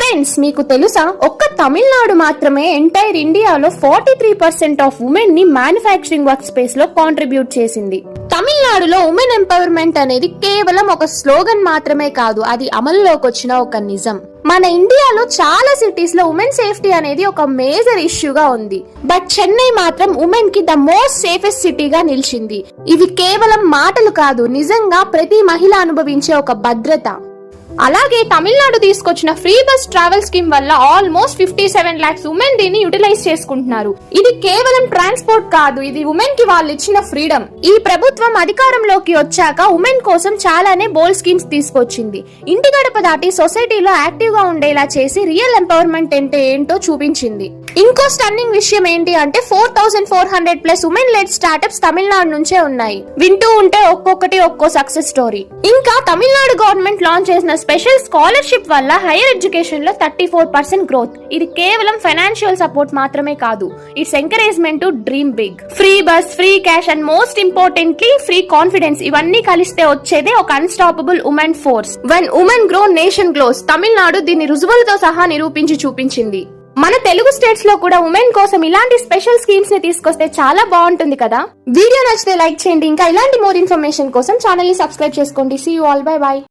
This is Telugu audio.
ఫ్రెండ్స్, మీకు తెలుసా ఒక్క తమిళనాడు మాత్రమే ఎంటైర్ ఇండియాలో 43% ఆఫ్ ఉమెన్ ని మ్యానుఫ్యాక్చరింగ్ వర్క్ స్పేస్ లో కాంట్రిబ్యూట్ చేసింది. తమిళనాడులో ఉమెన్ ఎంపవర్మెంట్ అనేది కేవలం ఒక స్లోగన్ మాత్రమే కాదు, అది అమల్లోకి వచ్చిన ఒక నిజం. మన ఇండియాలో చాలా సిటీస్ లో ఉమెన్ సేఫ్టీ అనేది ఒక మేజర్ ఇష్యూగా ఉంది. బట్ చెన్నై మాత్రం ఉమెన్ కి ద మోస్ట్ సేఫెస్ట్ సిటీగా నిలిచింది. ఇవి కేవలం మాటలు కాదు, నిజంగా ప్రతి మహిళ అనుభవించే ఒక భద్రత. అలాగే తమిళనాడు తీసుకొచ్చిన ఫ్రీ బస్ ట్రావెల్ స్కీమ్ వల్ల ఆల్మోస్ట్ 57 lakhs ఉమెన్ దీన్ని యూటిలైజ్ చేసుకుంటున్నారు. ఇది కేవలం ట్రాన్స్పోర్ట్ కాదు, ఇది ఉమెన్ కి వాళ్ళు ఇచ్చిన ఫ్రీడమ్. ఈ ప్రభుత్వం అధికారంలోకి వచ్చాక ఉమెన్ కోసం చాలానే బోల్డ్ స్కీమ్స్ తీసుకొచ్చింది. ఇంటి గడప దాటి సొసైటీలో యాక్టివ్ గా ఉండేలా చేసి రియల్ ఎంపవర్మెంట్ అంటే ఏంటో చూపించింది. ఇంకో స్టన్నింగ్ విషయం ఏంటి అంటే 4400+ ఉమెన్ లెడ్ స్టార్ట్అప్స్ తమిళనాడు నుంచే ఉన్నాయి. వింటూ ఉంటే ఒక్కొక్కటి ఒక్కో సక్సెస్ స్టోరీ. ఇంకా తమిళనాడు గవర్నమెంట్ లాంచ్ చేసిన స్పెషల్ స్కాలర్షిప్ వల్ల హైయర్ ఎడ్యుకేషన్ లో 34% గ్రోత్. ఇది కేవలం ఫైనాన్షియల్ సపోర్ట్ మాత్రమే కాదు, it's encouragement to dream big. Free bus, free cash and most importantly free confidence, ఇవన్నీ కలిస్తే వచ్చేదే ఒక unstoppable women force. When women grow nation grows. Tamil Nadu దీన్ని రుజువులతో సహా నిరూపించి చూపించింది. మన తెలుగు స్టేట్స్ లో కూడా ఉమెన్ కోసం ఇలాంటి స్పెషల్ స్కీమ్స్ ని తీసుకొస్తే చాలా బాగుంటుంది కదా. వీడియో నచ్చితే లైక్ చేయండి. ఇంకా ఇలాంటి మోర్ ఇన్ఫర్మేషన్ కోసం ఛానల్ ని సబ్స్క్రైబ్ చేసుకోండి. See you all, bye by.